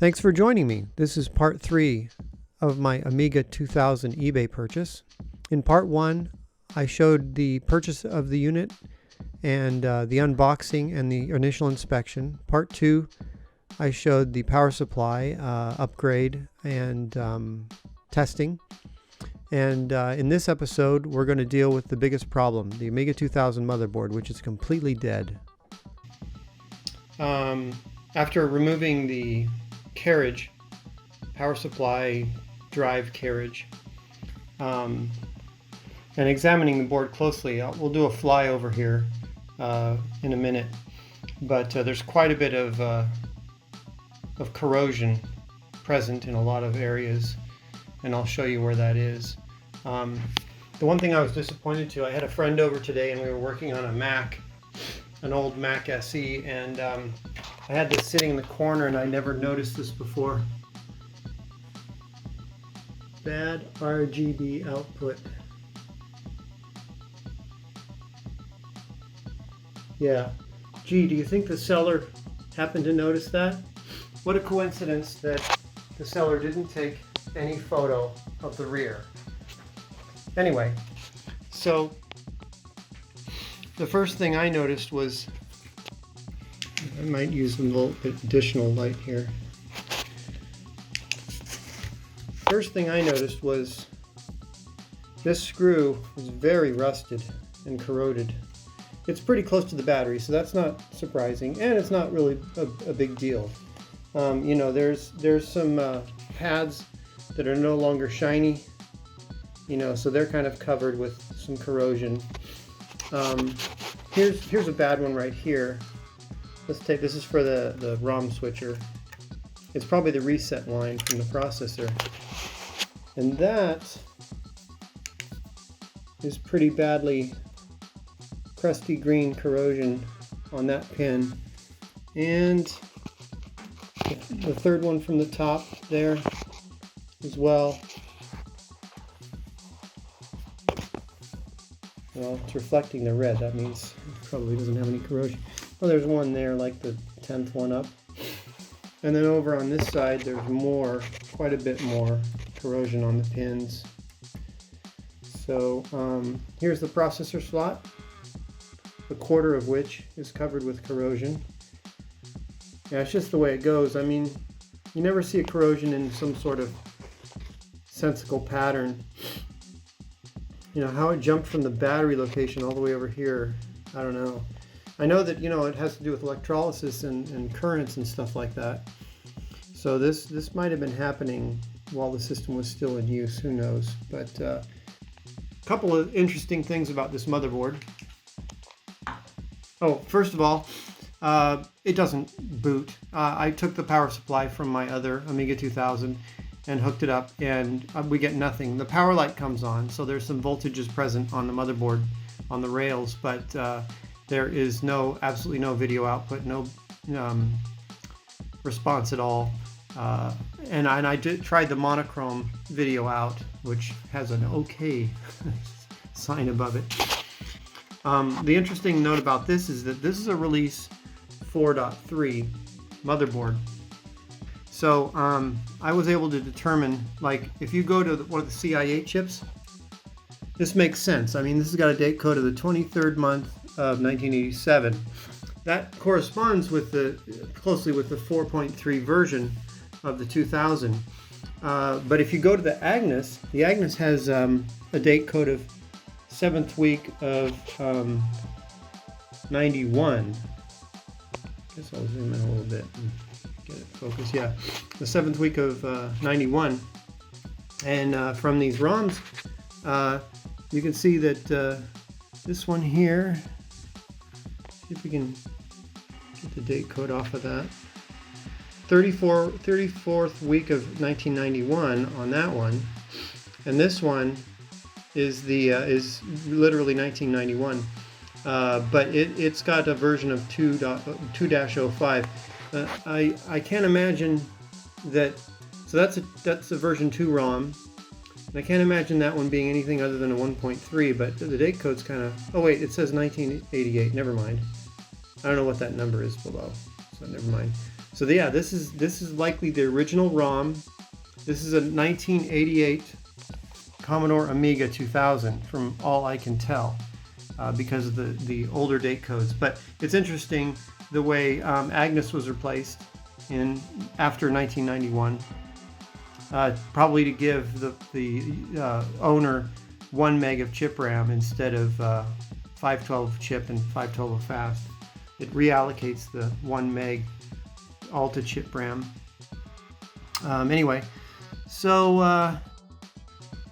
Thanks for joining me. This is part 3 of my Amiga 2000 eBay purchase. In part 1, I showed the purchase of the unit and the unboxing and the initial inspection. Part 2, I showed the power supply upgrade and testing. And in this episode, we're going to deal with the biggest problem, the Amiga 2000 motherboard, which is completely dead. After removing the carriage, power supply drive carriage, and examining the board closely, we'll do a flyover here in a minute, but there's quite a bit of corrosion present in a lot of areas, and I'll show you where that is. The one thing I was disappointed to, I had a friend over today and we were working on a Mac, an old Mac SE, and I had this sitting in the corner and I never noticed this before. Bad RGB output. Yeah. Gee, do you think the seller happened to notice that? What a coincidence that the seller didn't take any photo of the rear. Anyway, so the first thing I noticed was, I might use a little bit additional light here. First thing I noticed was this screw is very rusted and corroded. It's pretty close to the battery, so that's not surprising, and it's not really a big deal. You know, there's some pads that are no longer shiny, you know, so they're kind of covered with some corrosion. Here's a bad one right here. This is for the ROM switcher. It's probably the reset line from the processor. And that is pretty badly crusty green corrosion on that pin. And the third one from the top there as well. Well, it's reflecting the red. That means it probably doesn't have any corrosion. Well, there's one there, like the 10th one up. And then over on this side, there's more, quite a bit more corrosion on the pins. So here's the processor slot, a quarter of which is covered with corrosion. Yeah, it's just the way it goes. I mean, you never see a corrosion in some sort of sensical pattern. You know, how it jumped from the battery location all the way over here, I don't know. I know that, you know, it has to do with electrolysis and currents and stuff like that. So this might have been happening while the system was still in use, who knows. But a couple of interesting things about this motherboard. Oh, first of all, it doesn't boot. I took the power supply from my other Amiga 2000 and hooked it up, and we get nothing. The power light comes on, so there's some voltages present on the motherboard, on the rails, but there is absolutely no video output, no response at all. And I tried the monochrome video out, which has an OK sign above it. The interesting note about this is that this is a release 4.3 motherboard. So I was able to determine, like, if you go to one of the CIA chips, this makes sense. I mean, this has got a date code of the 23rd month of 1987. That corresponds with closely with the 4.3 version of the 2000. But if you go to the Agnes has a date code of 7th week of 91. I guess I'll zoom in a little bit and get it focused. Yeah, the 7th week of 91. And from these ROMs, you can see that this one here, see if we can get the date code off of that. 34th week of 1991 on that one, and this one is literally 1991, but it's got a version of 2.05. I can't imagine that. So that's a version 2 ROM. And I can't imagine that one being anything other than a 1.3, but the date code's kind of... Oh wait, it says 1988, never mind. I don't know what that number is below, so never mind. So yeah, this is likely the original ROM. This is a 1988 Commodore Amiga 2000, from all I can tell, because of the older date codes. But it's interesting the way Agnes was replaced after 1991, probably to give the owner 1 meg of chip RAM instead of 512 chip and 512 of fast. It reallocates the 1 meg Alta chip RAM. Anyway, so I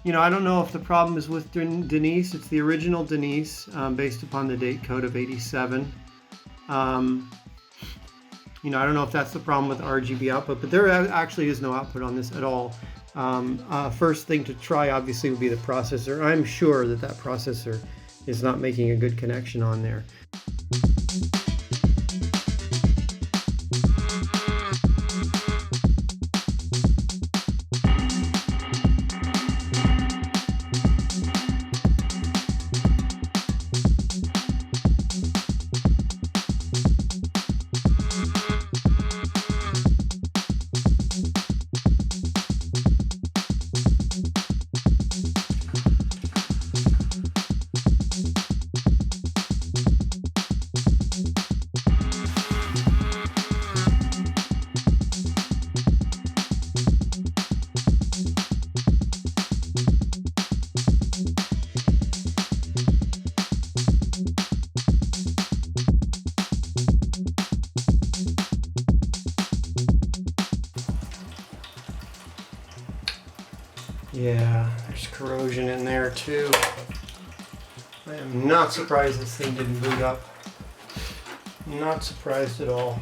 don't know if the problem is with Denise. It's the original Denise, based upon the date code of 87. I don't know if that's the problem with RGB output, but there actually is no output on this at all. First thing to try, obviously, would be the processor. I'm sure that processor is not making a good connection on there. Yeah, there's corrosion in there too. I am not surprised this thing didn't boot up. Not surprised at all.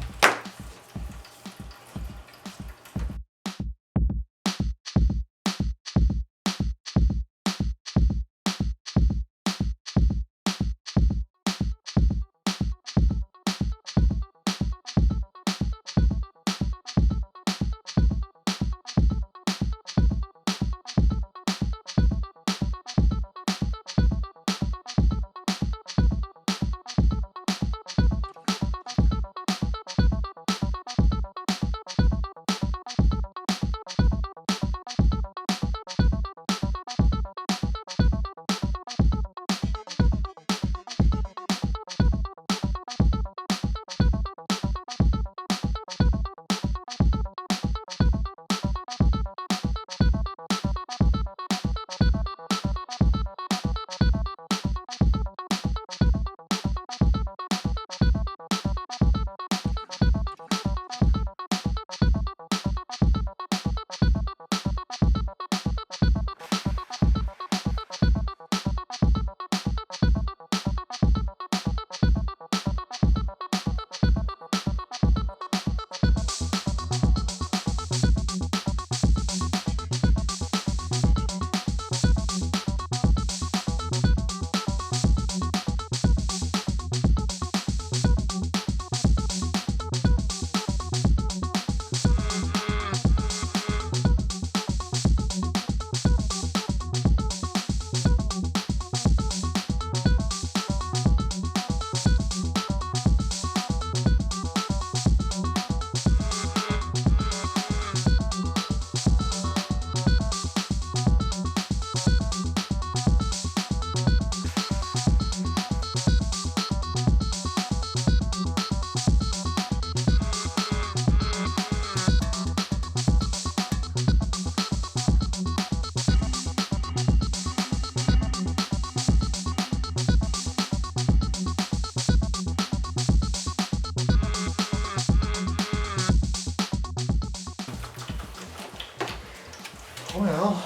Well,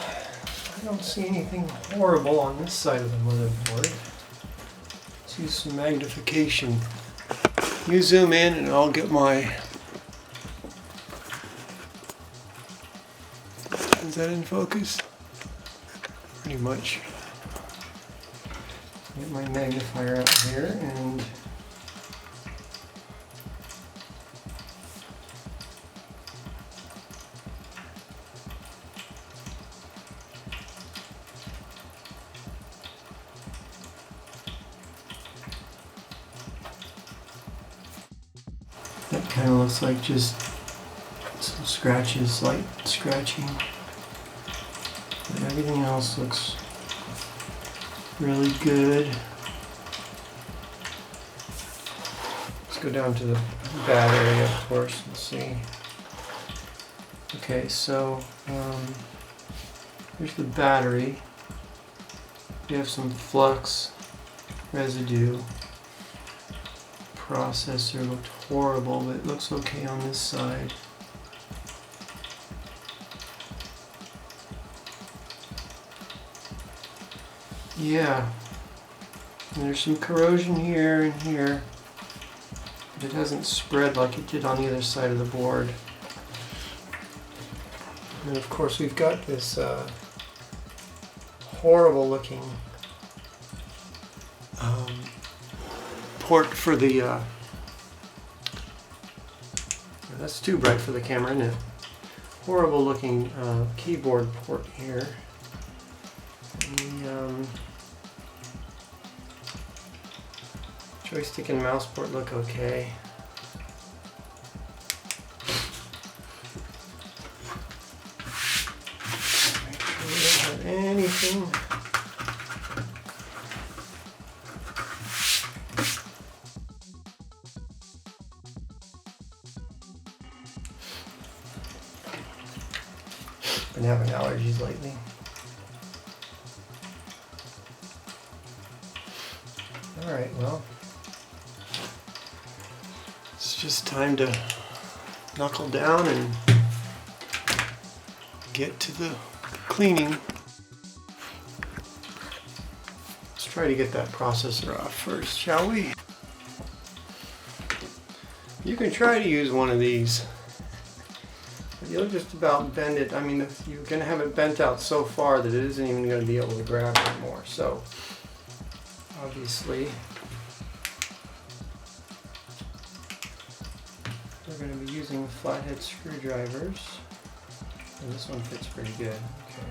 I don't see anything horrible on this side of the motherboard. Let's use some magnification. You zoom in and I'll get my... Is that in focus? Pretty much. Get my magnifier out here and... That kind of looks like just scratches, light scratching. But everything else looks really good. Let's go down to the bad area, of course, and see. Okay, so here's the battery. We have some flux residue. Processor looked horrible, but it looks okay on this side. Yeah, and there's some corrosion here and here, but it hasn't spread like it did on the other side of the board. And of course we've got this horrible looking port for the that's too bright for the camera, isn't it? Horrible looking keyboard port here. And joystick and mouse port look okay. Make sure we don't have anything. Been having allergies lately. Alright, well, it's just time to knuckle down and get to the cleaning. Let's try to get that processor off first, shall we? You can try to use one of these. You'll just about bend it. I mean, you're going to have it bent out so far that it isn't even going to be able to grab anymore. So, obviously, we're going to be using flathead screwdrivers. And this one fits pretty good. Okay.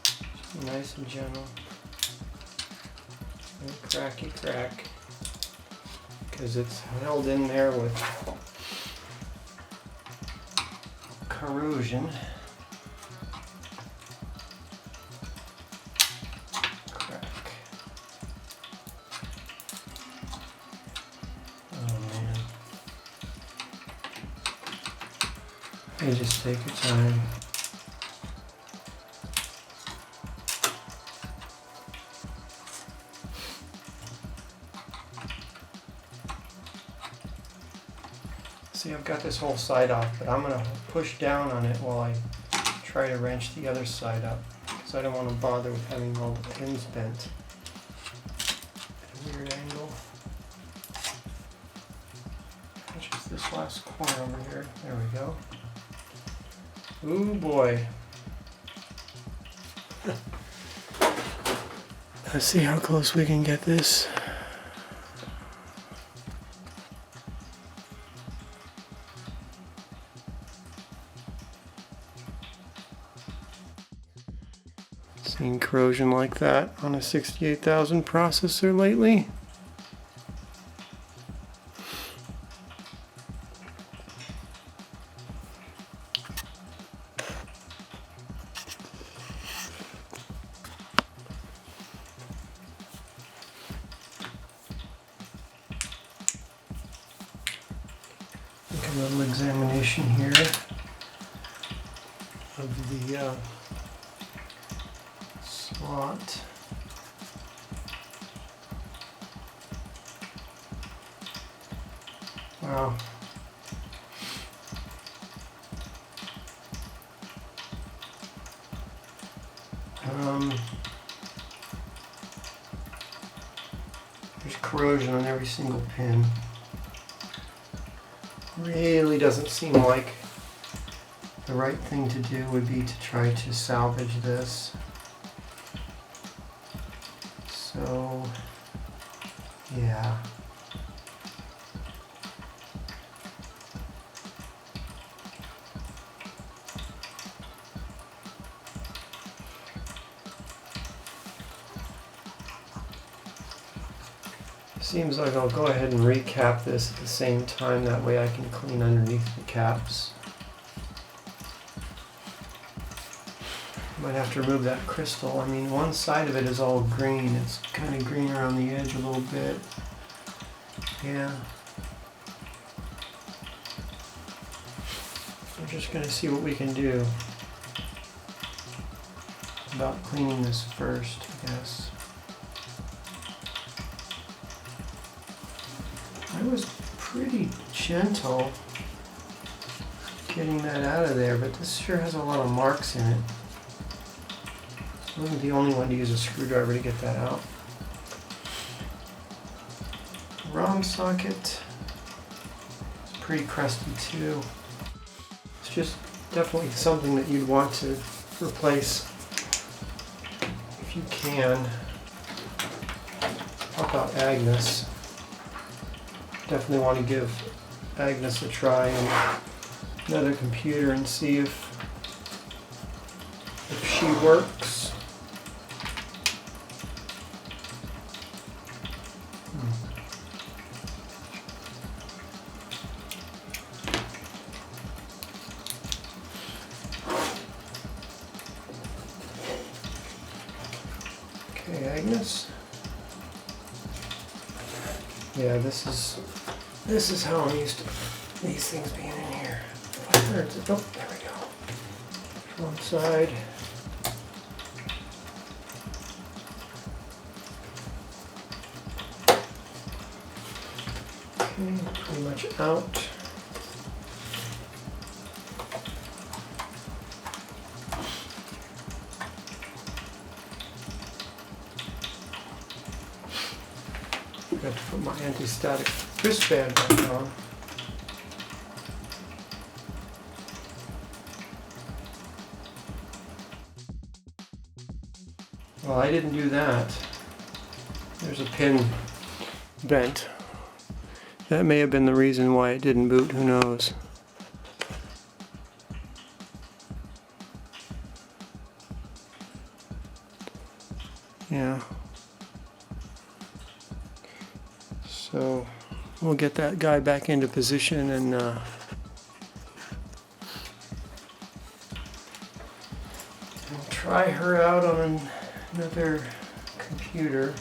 Just be nice and gentle. And cracky crack. Because it's held in there with corrosion. Crack. Oh man. You just take your time. See, I've got this whole side off, but I'm going to push down on it while I try to wrench the other side up, because I don't want to bother with having all the pins bent at a weird angle. Which is this last corner over here. There we go. Ooh boy. Let's see how close we can get this. Seen corrosion like that on a 68,000 processor lately. Take a little examination here of the slot. Wow. There's corrosion on every single pin. Really doesn't seem like the right thing to do would be to try to salvage this. So, yeah. Seems like I'll go ahead and recap this at the same time, that way I can clean underneath the caps. Might have to remove that crystal. I mean, one side of it is all green. It's kind of green around the edge a little bit. Yeah. We're just going to see what we can do about cleaning this first, I guess. I was pretty gentle getting that out of there, but this sure has a lot of marks in it. I wasn't the only one to use a screwdriver to get that out. ROM socket. It's pretty crusty too. It's just definitely something that you'd want to replace if you can. How about Agnes? Definitely want to give Agnes a try on another computer and see if she works. Okay, Agnes. Yeah, this is how I'm used to these things being in here. Oh, there we go. One side. Okay, pretty much out. I have to put my anti-static wristband back on. Well, I didn't do that. There's a pin bent. That may have been the reason why it didn't boot, who knows. Yeah. So we'll get that guy back into position and try her out on another computer.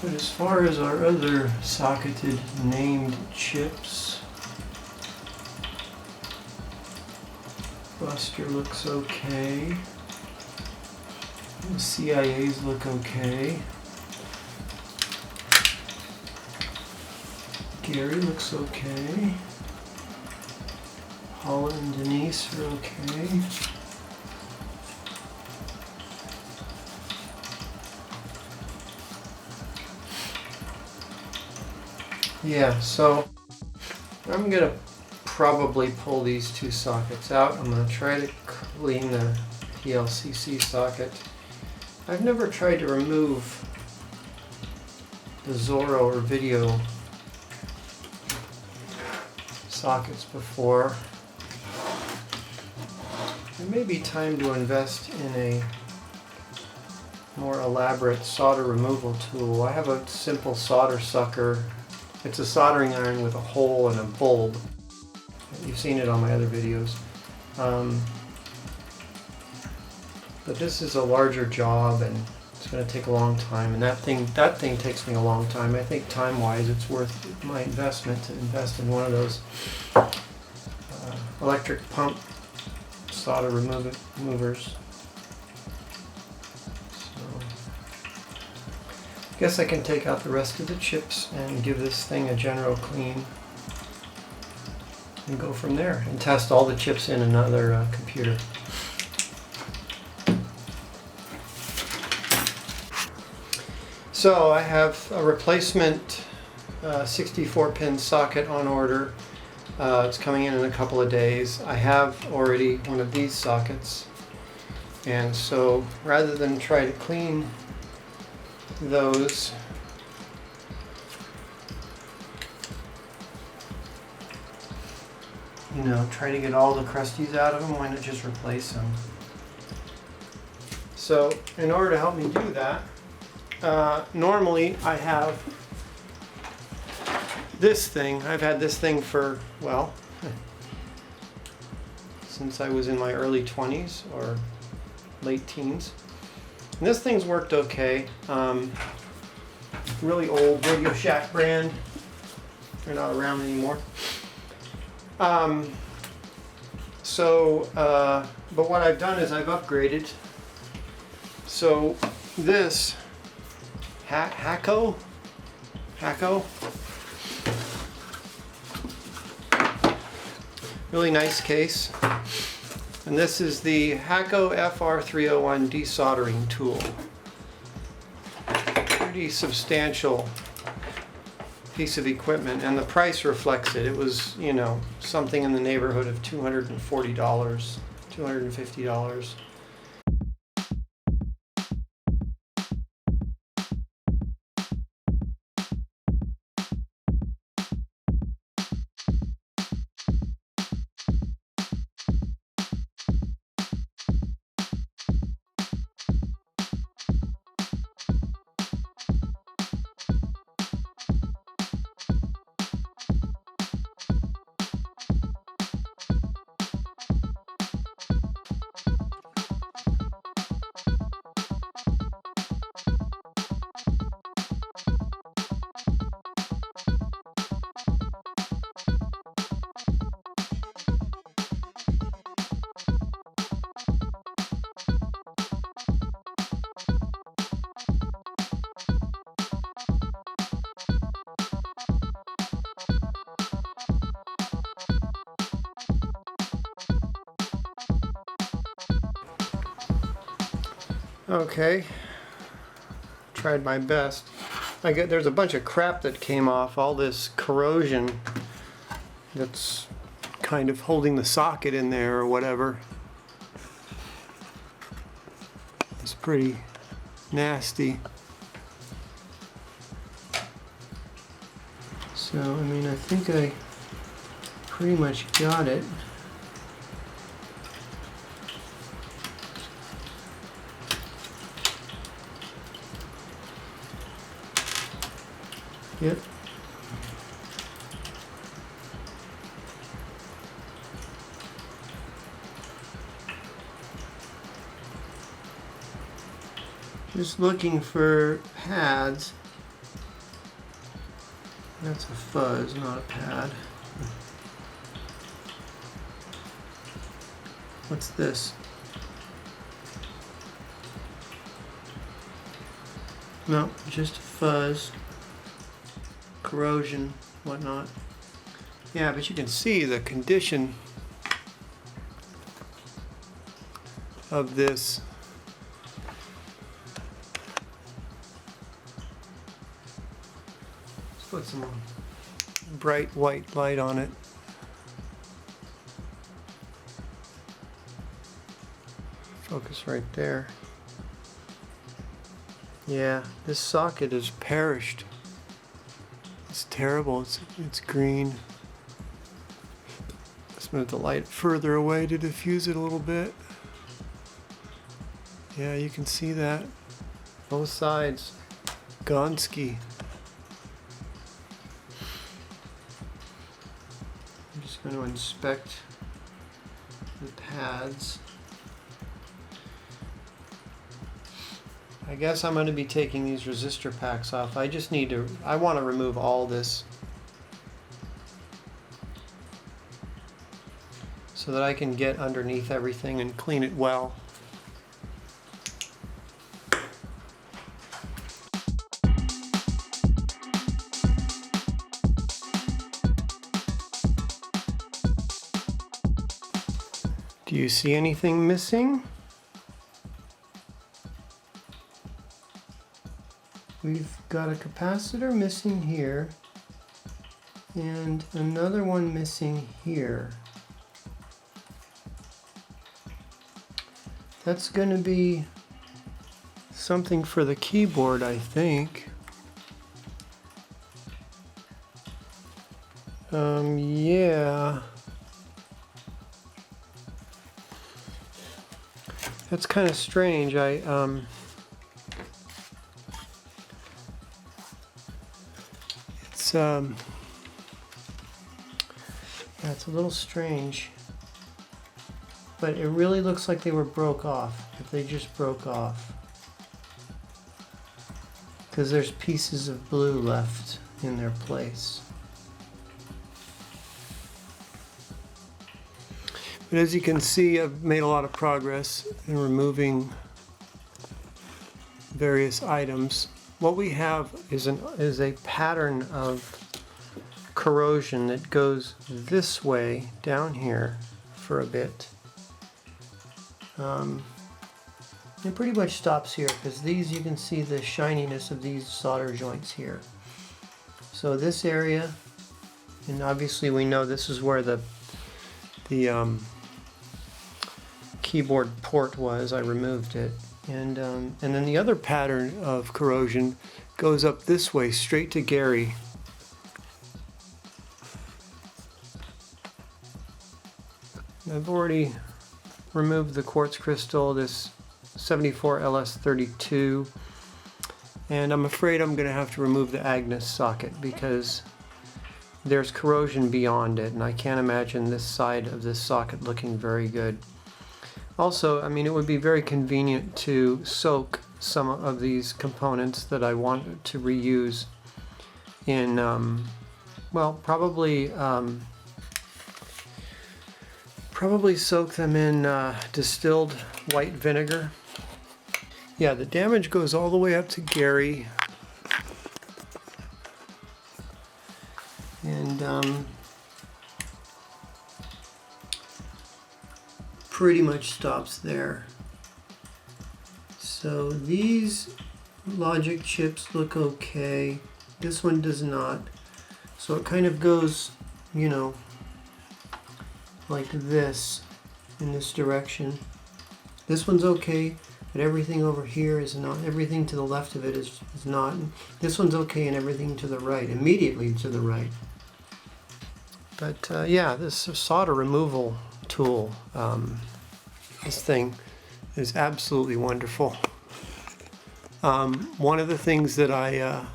But as far as our other socketed named chips, Buster looks okay. The CIAs look okay. Gary looks okay. Paula and Denise are okay. Yeah, so I'm gonna probably pull these two sockets out. I'm gonna try to clean the PLCC socket. I've never tried to remove the Zorro or video sockets before. It may be time to invest in a more elaborate solder removal tool. I have a simple solder sucker. It's a soldering iron with a hole and a bulb. You've seen it on my other videos. But this is a larger job and it's going to take a long time, and that thing takes me a long time. I think time-wise it's worth my investment to invest in one of those electric pump solder removers. So, I guess I can take out the rest of the chips and give this thing a general clean and go from there and test all the chips in another computer. So I have a replacement 64-pin socket on order. It's coming in a couple of days. I have already one of these sockets, and so rather than try to clean those, try to get all the crusties out of them, why not just replace them? So in order to help me do that, normally I have this thing. I've had this thing for, well, since I was in my early 20s or late teens. And this thing's worked okay. Really old Radio Shack brand. They're not around anymore. But what I've done is I've upgraded. So this Hacko, really nice case. And this is the Hacko FR301 desoldering tool. Pretty substantial piece of equipment, and the price reflects it. It was, you know, something in the neighborhood of $240, $250. Okay, tried my best. There's a bunch of crap that came off, all this corrosion that's kind of holding the socket in there or whatever. It's pretty nasty. So, I mean, I think I pretty much got it. Yep. Just looking for pads. That's a fuzz, not a pad. What's this? No, just a fuzz. Corrosion, whatnot. Yeah, but you can see the condition of this. Let's put some bright white light on it. Focus right there. Yeah, this socket is perished. It's terrible. It's green. Let's move the light further away to diffuse it a little bit. Yeah, you can see that. Both sides. Gonski. I'm just going to inspect the pads. I guess I'm going to be taking these resistor packs off. I want to remove all this so that I can get underneath everything and clean it well. Do you see anything missing? We've got a capacitor missing here and another one missing here. That's going to be something for the keyboard, I think. Yeah. That's kind of strange. That's a little strange, but it really looks like they were broke off. If they just broke off, because there's pieces of blue left in their place. But as you can see, I've made a lot of progress in removing various items. What we have is a pattern of corrosion that goes this way down here for a bit. It pretty much stops here because these, you can see the shininess of these solder joints here. So this area, and obviously we know this is where the keyboard port was. I removed it, and then the other pattern of corrosion goes up this way straight to Gary. I've already removed the quartz crystal, this 74 LS32, and I'm afraid I'm going to have to remove the Agnes socket because there's corrosion beyond it, and I can't imagine this side of this socket looking very good. Also, I mean, it would be very convenient to soak some of these components that I want to reuse in, well, probably soak them in distilled white vinegar. Yeah, the damage goes all the way up to Gary. And pretty much stops there. So these logic chips look okay. This one does not. So it kind of goes, you know, like this, in this direction. This one's okay, but everything over here is not. Everything to the left of it is not. This one's okay, and everything to the right, immediately to the right. But yeah, this solder removal tool, this thing is absolutely wonderful. One of the things that I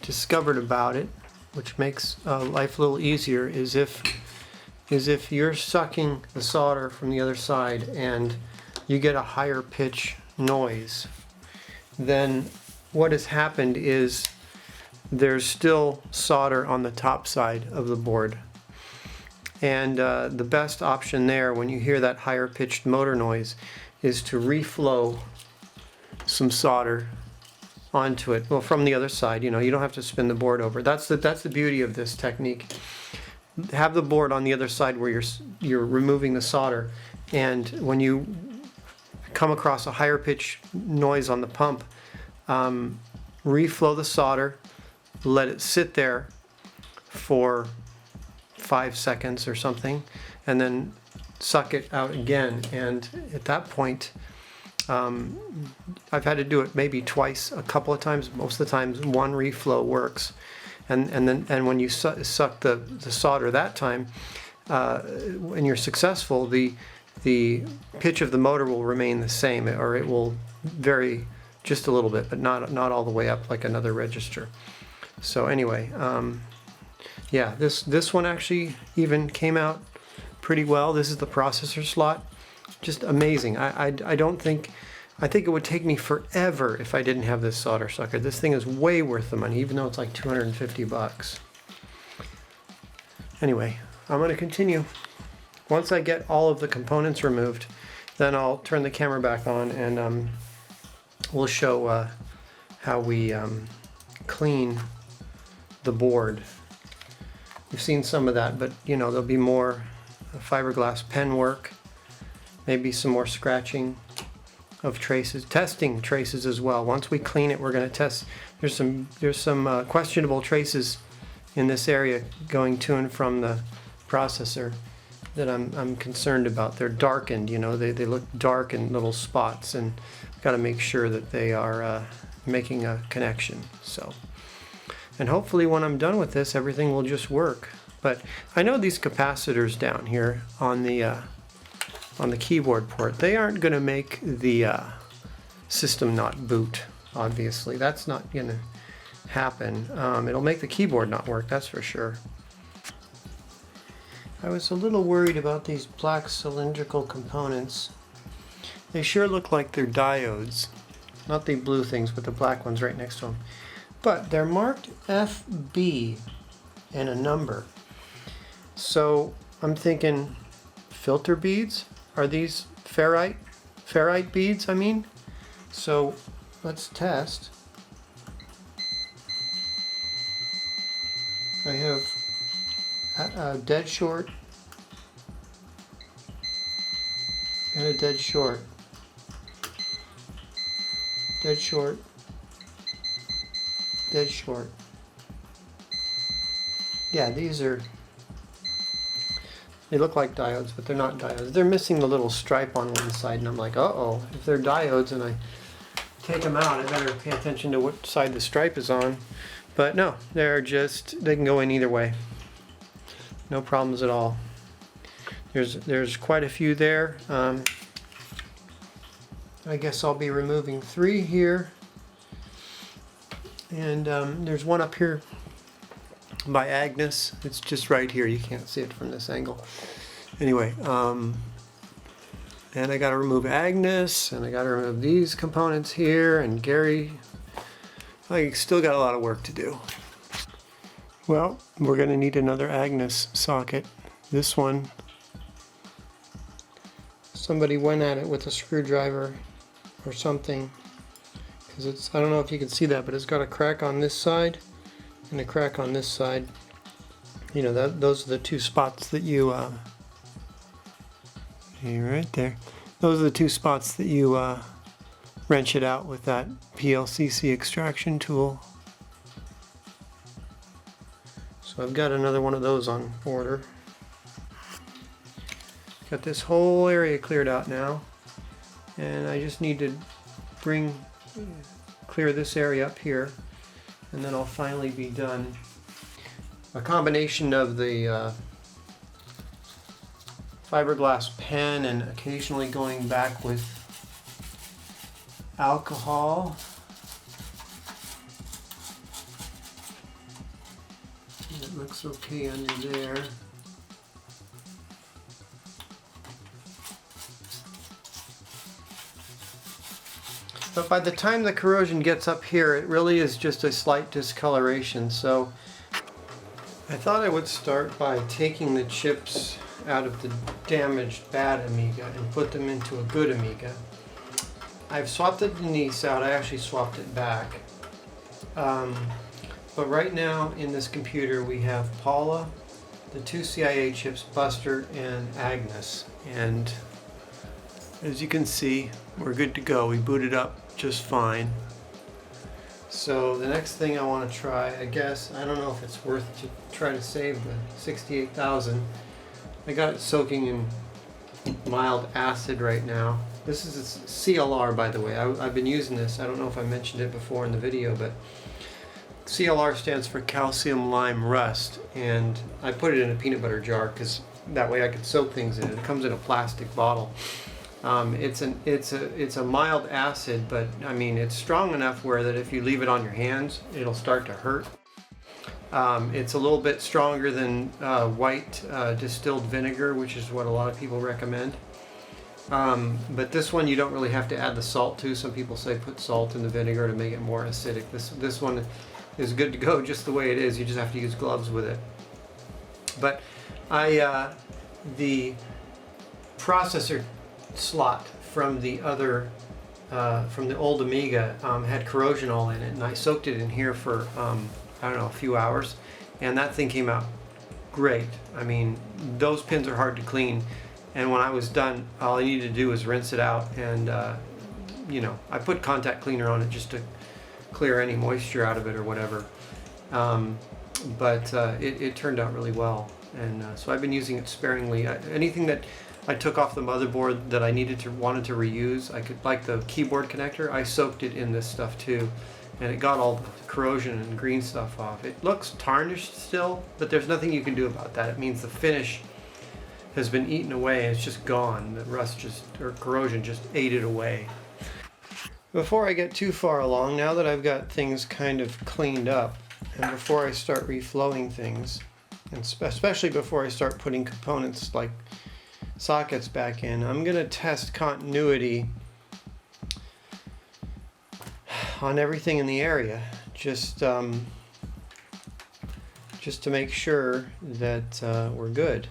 discovered about it, which makes life a little easier, is if you're sucking the solder from the other side and you get a higher pitch noise, then what has happened is there's still solder on the top side of the board. And the best option there, when you hear that higher pitched motor noise, is to reflow some solder onto it. Well, from the other side, you know, you don't have to spin the board over. That's the beauty of this technique. Have the board on the other side where you're removing the solder, and when you come across a higher pitch noise on the pump, reflow the solder, let it sit there for 5 seconds or something, and then suck it out again. And at that point, I've had to do it maybe twice, a couple of times. Most of the times one reflow works, and when you suck the solder that time, and you're successful, the pitch of the motor will remain the same, or it will vary just a little bit, but not all the way up like another register. So anyway, yeah, this one actually even came out pretty well. This is the processor slot. Just amazing. I think it would take me forever if I didn't have this solder sucker. This thing is way worth the money, even though it's like 250 bucks. Anyway, I'm going to continue. Once I get all of the components removed, then I'll turn the camera back on, and we'll show how we clean the board. We've seen some of that, but you know, there'll be more fiberglass pen work, maybe some more scratching of traces, testing traces as well. Once we clean it, we're going to test. There's some questionable traces in this area going to and from the processor that I'm concerned about. They're darkened, you know, they look dark in little spots, and I've got to make sure that they are making a connection. So, and hopefully when I'm done with this, everything will just work. But I know these capacitors down here on the on the keyboard port. They aren't going to make the system not boot, obviously. That's not going to happen. It'll make the keyboard not work, that's for sure. I was a little worried about these black cylindrical components. They sure look like they're diodes. Not the blue things, but the black ones right next to them. But they're marked FB and a number. So I'm thinking filter beads? Are these ferrite beads, I mean? So let's test. I have a dead short and a dead short. Dead short. Dead short. Yeah, these are, they look like diodes, but they're not diodes. They're missing the little stripe on one side, and I'm like, uh-oh, if they're diodes and I take them out, I better pay attention to what side the stripe is on. But no, they're just, they can go in either way. No problems at all. There's quite a few there. I guess I'll be removing 3 here. And there's one up here by Agnes. It's just right here. You can't see it from this angle. Anyway, and I got to remove Agnes, and I got to remove these components here, and Gary. I still got a lot of work to do. Well, we're going to need another Agnes socket. This one, somebody went at it with a screwdriver or something, because it's, I don't know if you can see that, but it's got a crack on this side and a crack on this side. You know, those are the 2 spots that you right there. Those are the 2 spots that you wrench it out with that PLCC extraction tool. So I've got another one of those on order. Got this whole area cleared out now, and I just need to clear this area up here, and then I'll finally be done. A combination of the fiberglass pen and occasionally going back with alcohol. It looks okay under there. But by the time the corrosion gets up here, it really is just a slight discoloration. So I thought I would start by taking the chips out of the damaged bad Amiga and put them into a good Amiga. I've swapped the Denise out. I actually swapped it back. But right now in this computer we have Paula, the 2 CIA chips, Buster, and Agnes. And as you can see, we're good to go. We booted up just fine. So the next thing I want to try, I guess, I don't know if it's worth to try to save the 68,000. I got it soaking in mild acid right now. This is a CLR, by the way. I've been using this. I don't know if I mentioned it before in the video, but CLR stands for calcium lime rust, and I put it in a peanut butter jar because that way I could soak things in it. It comes in a plastic bottle. It's a mild acid, but I mean it's strong enough where that if you leave it on your hands, it'll start to hurt. It's a little bit stronger than white distilled vinegar, which is what a lot of people recommend. But this one you don't really have to add the salt to. Some people say put salt in the vinegar to make it more acidic. This one is good to go just the way it is. You just have to use gloves with it. But the processor slot from the other from the old Amiga had corrosion all in it, and I soaked it in here for I don't know, a few hours, and that thing came out great. I mean, those pins are hard to clean, and when I was done, all I needed to do was rinse it out, and you know, I put contact cleaner on it just to clear any moisture out of it or whatever. But it turned out really well, and so I've been using it sparingly. Anything that I took off the motherboard that I wanted to reuse, I could, like the keyboard connector, I soaked it in this stuff too, and it got all the corrosion and green stuff off. It looks tarnished still, but there's nothing you can do about that. It means the finish has been eaten away. It's just gone. The rust just, or corrosion just ate it away. Before I get too far along, now that I've got things kind of cleaned up, and before I start reflowing things, and especially before I start putting components like sockets back in, I'm going to test continuity on everything in the area, just to make sure that we're good.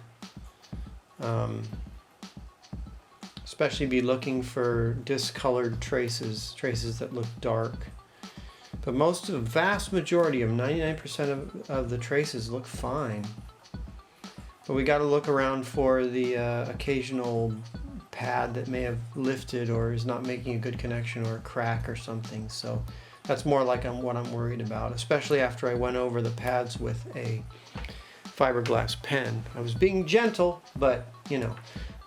Especially be looking for discolored traces that look dark. But most of the vast majority of 99% of the traces look fine. But we got to look around for the occasional pad that may have lifted or is not making a good connection, or a crack or something. So that's more like what I'm worried about, especially after I went over the pads with a fiberglass pen. I was being gentle, but you know,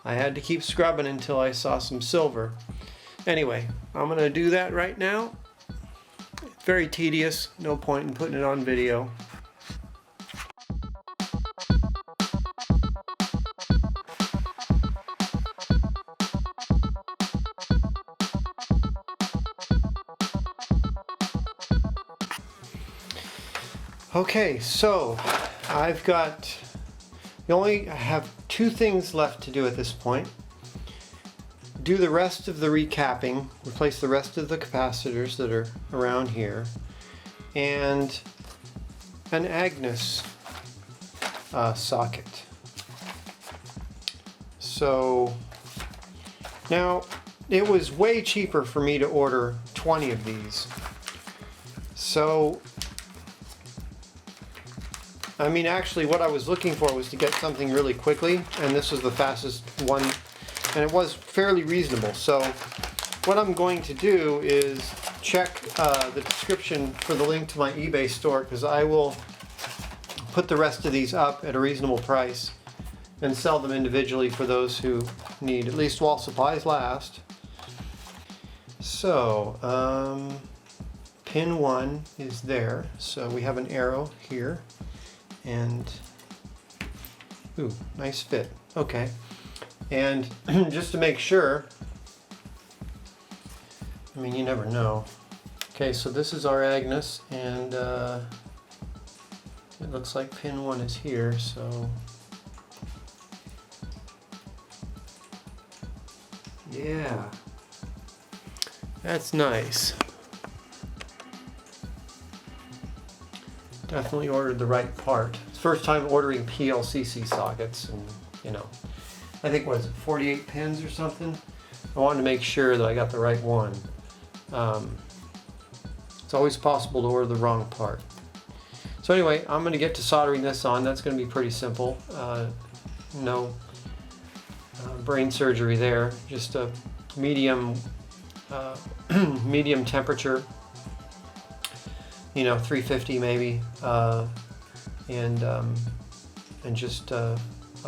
I had to keep scrubbing until I saw some silver. Anyway, I'm going to do that right now. It's very tedious, no point in putting it on video. Okay, so I have two things left to do at this point. Do the rest of the recapping, replace the rest of the capacitors that are around here, and an Agnes socket. So now it was way cheaper for me to order 20 of these. So I mean, actually what I was looking for was to get something really quickly, and this was the fastest one, and it was fairly reasonable. So what I'm going to do is check the description for the link to my eBay store, because I will put the rest of these up at a reasonable price and sell them individually for those who need, at least while supplies last. So pin 1 is there, so we have an arrow here. And ooh, nice fit. Okay, and just to make sure, I mean, you never know. Okay, so this is our Agnes, and it looks like pin 1 is here, so yeah, that's nice. Definitely ordered the right part. It's first time ordering PLCC sockets, and you know, I think, what is it, 48 pins or something? I wanted to make sure that I got the right one. It's always possible to order the wrong part. So anyway, I'm going to get to soldering this on. That's going to be pretty simple. No brain surgery there. Just a medium medium temperature. You know, 350 maybe, and just a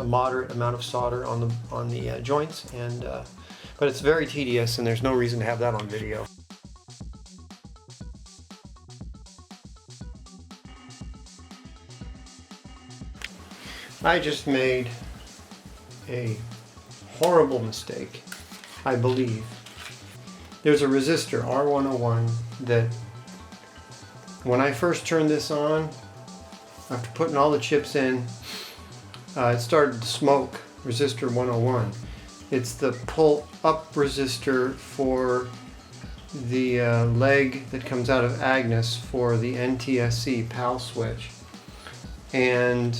moderate amount of solder on the joints, and but it's very tedious, and there's no reason to have that on video. I just made a horrible mistake, I believe. There's a resistor, R101, that when I first turned this on, after putting all the chips in, it started to smoke, resistor 101. It's the pull up resistor for the leg that comes out of Agnes for the NTSC PAL switch. And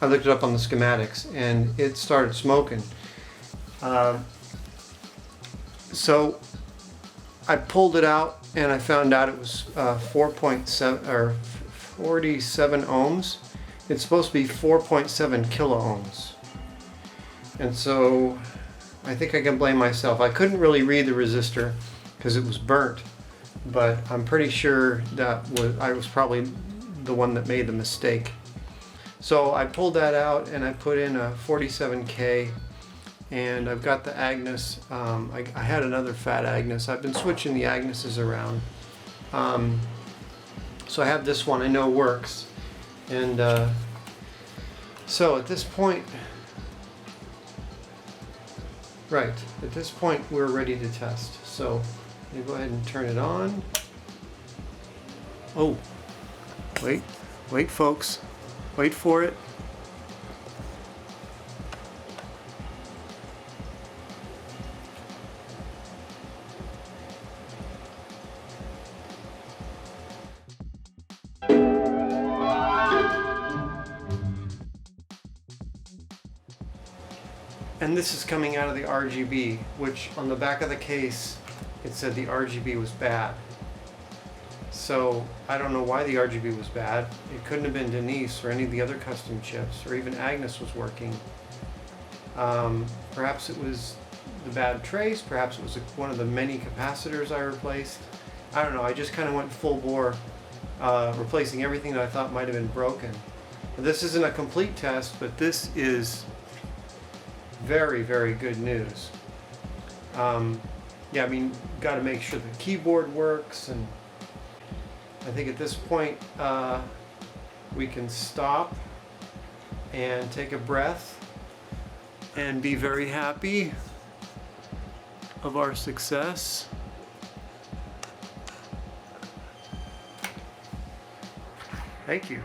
I looked it up on the schematics, and it started smoking. So I pulled it out, and I found out it was 4.7 or 47 ohms. It's supposed to be 4.7 kilo ohms. And so I think I can blame myself. I couldn't really read the resistor because it was burnt, but I'm pretty sure that I was probably the one that made the mistake. So I pulled that out, and I put in a 47K, and I've got the Agnes. I had another fat Agnes. I've been switching the Agneses around. So I have this one I know works. And so at this point, Right, at this point we're ready to test. So let me go ahead and turn it on. Oh, wait folks, wait for it. And this is coming out of the RGB, which on the back of the case, it said the RGB was bad. So I don't know why the RGB was bad. It couldn't have been Denise or any of the other custom chips, or even Agnes was working. Perhaps it was the bad trace, perhaps it was one of the many capacitors I replaced. I don't know, I just kind of went full bore, replacing everything that I thought might have been broken. This isn't a complete test, but this is very, very good news. Yeah, I mean, got to make sure the keyboard works, and I think at this point we can stop and take a breath and be very happy of our success. Thank you.